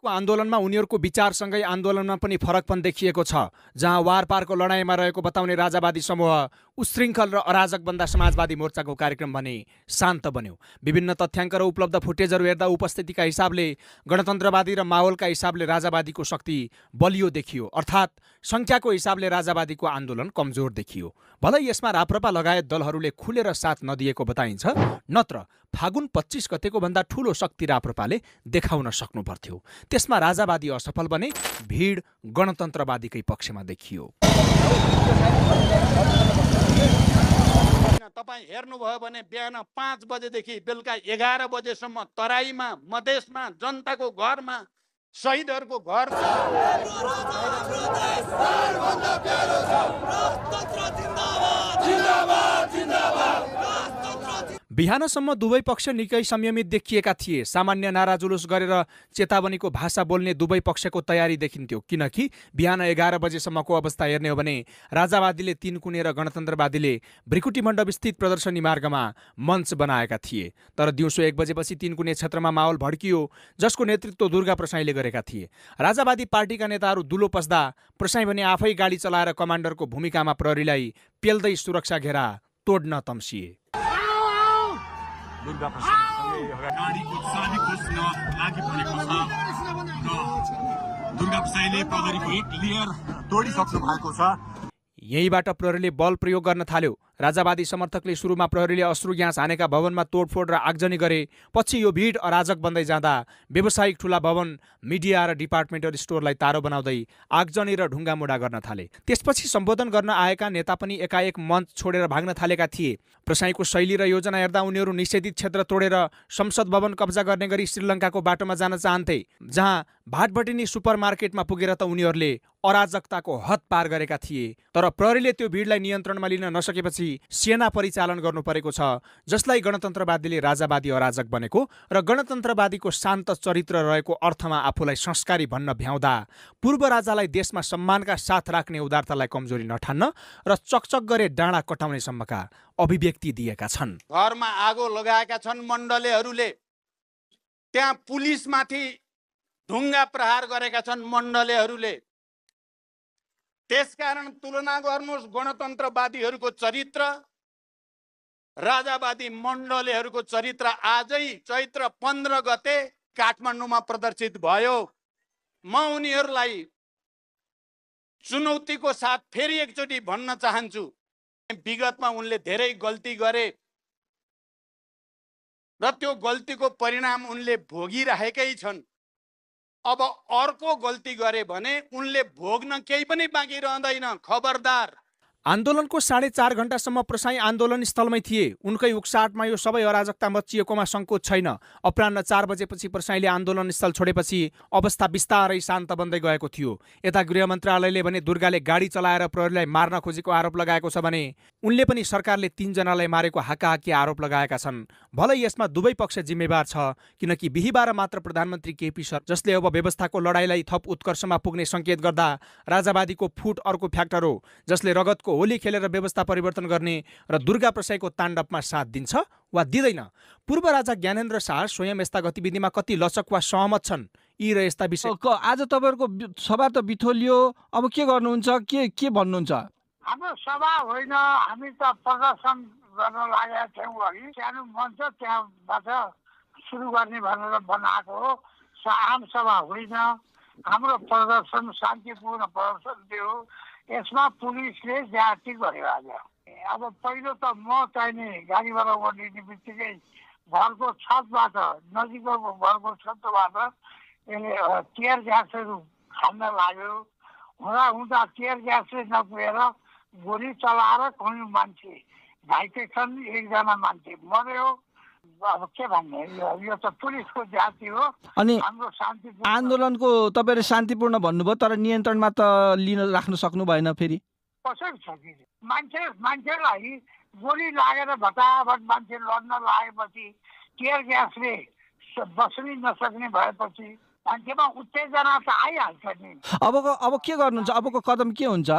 आन्दोलनमा उनीहरूको विचारसँगै आन्दोलनमा पनि फरकपन देखिएको छ। जहाँ वारपारको लडाइँमा रहेको बताउने राजावादी समूह उशृङ्खल र अराजक बन्दा समाजवादी मोर्चाको कार्यक्रम भने शान्त बन्यो। विभिन्न तथ्याङ्क र उपलब्ध फुटेजहरू हेर्दा उपस्थितिका हिसाबले गणतन्त्रवादी र माहौलका हिसाबले राजावादीको शक्ति बलियो देखियो, अर्थात् सङ्ख्याको हिसाबले राजावादीको आन्दोलन कमजोर देखियो। भलै यसमा राप्रपा लगायत दलहरूले खुलेर साथ नदिएको बताइन्छ, नत्र फागुन 25 गतेको भन्दा ठूलो शक्ति राप्रपाले देखाउन सक्नु पर्थ्यो। त्यसमा राजावादी असफल बने, भिड गणतन्त्रवादीकै पक्षमा देखियो। तपाईँ हेर्नुभयो भने बिहान 5 बजेदेखि बेलुका 11 बजेसम्म तराईमा, मधेसमा, जनताको घरमा, शहीदहरूको घरमा बिहानसम्म दुवै पक्ष निकै संयमित देखिएका थिए। सामान्य नारा जुलुस गरेर चेतावनीको भाषा बोल्ने दुवै पक्षको तयारी देखिन्थ्यो, किनकि बिहान 11 बजेसम्मको अवस्था हेर्ने हो भने राजावादीले 3 कुने र गणतन्त्रवादीले भ्रिकुटी मण्डपस्थित प्रदर्शनी मार्गमा मञ्च बनाएका थिए। तर दिउँसो 1 बजेपछि 3 कुने क्षेत्रमा माहौल भड्कियो, जसको नेतृत्व दुर्गा प्रसाईले गरेका थिए। राजावादी पार्टीका नेताहरू दुलो पस्दा प्रसाई भने आफै गाडी चलाएर कमान्डरको भूमिकामा प्रहरीलाई पेल्दै सुरक्षा घेरा तोड्न तम्सिए। दुर्गा प्रसाईसँगै गाडीको चाबी खोज्न लागि परेको छ र दुर्गा प्रसाईले प्रहरीको एक लेयर तोडिसक्नु भएको छ। यहीबाट प्रहरीले बल प्रयोग गर्न थाल्यो। राजावादी समर्थकले सुरुमा प्रहरीले अश्रु ग्यास हानेका भवनमा तोडफोड र आगजनी गरे। पछि यो भिड अराजक बन्दै जाँदा व्यावसायिक ठुला भवन, मिडिया र डिपार्टमेन्टल स्टोरलाई तारो बनाउँदै आगजनी र ढुङ्गामुढा गर्न थाले। त्यसपछि सम्बोधन गर्न आएका नेता पनि एकाएक मञ्च छोडेर भाग्न थालेका थिए। प्रसाईको शैली र योजना हेर्दा उनीहरू निषेधित क्षेत्र तोडेर संसद भवन कब्जा गर्ने गरी श्रीलङ्काको बाटोमा जान चाहन्थे, जहाँ भाटभटिनी सुपरमार्केटमा पुगेर त उनीहरूले अराजकताको हद पार गरेका थिए। तर प्रहरीले त्यो भिडलाई नियन्त्रणमा लिन नसकेपछि सेना परिचालन गर्नु परेको छ, जसलाई गणतन्त्रवादीले राजावादी अराजक बनेको र गणतन्त्रवादीको शान्त चरित्र रहेको अर्थमा आफूलाई संस्कारी भन्न भ्याउँदा पूर्व राजालाई देशमा सम्मानका साथ राख्ने उदारतालाई कमजोरी नठान्न र चकचक गरे डाँडा कटाउने सम्मका अभिव्यक्ति दिएका छन्। घरमा आगो लगाएका छन् मण्डलेहरूले, त्यहाँ पुलिसमाथि ढुङ्गा प्रहार गरेका छन् मण्डलेहरूले। त्यसकारण तुलना गर्नुहोस् गणतन्त्रवादीहरूको चरित्र, राजावादी मण्डलेहरूको चरित्र। आजै चैत्र 15 गते काठमाडौँमा प्रदर्शित भयो। म उनीहरूलाई चुनौतीको साथ फेरि एकचोटि भन्न चाहन्छु, विगतमा उनले धेरै गल्ती गरे र त्यो गल्तीको परिणाम उनले भोगिरहेकै छन्। अब अर्को गल्ती गरे भने उनले भोग्न केही पनि बाँकी रहँदैन। खबरदार। आन्दोलनको 4.5 घण्टासम्म प्रसाई आन्दोलन स्थलमै थिए। उनकै उक्साटमा यो सबै अराजकता मच्चिएकोमा सङ्कोच छैन। अपराह्न 4 बजेपछि प्रसाईले आन्दोलन स्थल छोडेपछि अवस्था बिस्तारै शान्त बन्दै गएको थियो। यता गृह मन्त्रालयले भने दुर्गाले गाडी चलाएर प्रहरीलाई मार्न खोजेको आरोप लगाएको छ भने उनले पनि सरकारले 3 जनालाई मारेको हाकाहाकी आरोप लगाएका छन्। भलै यसमा दुवै पक्ष जिम्मेवार छ, किनकि बिहीबार मात्र प्रधानमन्त्री केपी शर्मा, जसले अब व्यवस्थाको लडाईँलाई थप उत्कर्षमा पुग्ने सङ्केत गर्दा राजावादीको फुट अर्को फ्याक्टर हो, जसले रगतको होली खेलेर व्यवस्था परिवर्तन गर्ने र दुर्गा प्रसाईको ताण्डवमा साथ दिन्छ वा दिँदैन। पूर्व राजा ज्ञानेन्द्र शाह स्वयं यस्ता गतिविधिमा कति लचक वा सहमत छन्, यी र यस्ता विषय आज तपाईँहरूको सभा त बिथोलियो, अब के गर्नुहुन्छ, के भन्नुहुन्छ? हाम्रो सभा होइन, हामी त प्रदर्शन गर्न लागेका थियौँ। अघि सानो मञ्च त्यहाँबाट सुरु गर्ने भनेर बनाएको हो। आम सभा होइन, हाम्रो प्रदर्शन शान्तिपूर्ण प्रदर्शन थियो। यसमा पुलिसले ज्यादती गर्यो। आज अब पहिलो त म चाहिने गाडीबाट ओर्लिने बित्तिकै घरको छतबाट, नजिकको घरको छतबाट यसले टियर ग्यासहरू खान लाग्यो। हुँदा टियर ग्यासले नपुगेर गोली चलाएर कुनै मान्छे घाइते छन्, 1 जना मान्छे मर्यो। अब के भन्ने, यो त पुलिसको जाति हो। अनि हाम्रो शान्तिपूर्ण आन्दोलनको तपाईँले शान्तिपूर्ण भन्नुभयो, तर नियन्त्रणमा त राख्न सक्नु भएन। फेरि कसरी सकिन्छ? मान्छेलाई गोली लागेर भटाभट मान्छे लड्न लागेपछि, टियर ग्यासले बस्नै नसक्ने भएपछि मान्छेमा उत्तेजना त आइहाल्छ नि। अब के गर्नुहुन्छ? अबको कदम के हुन्छ?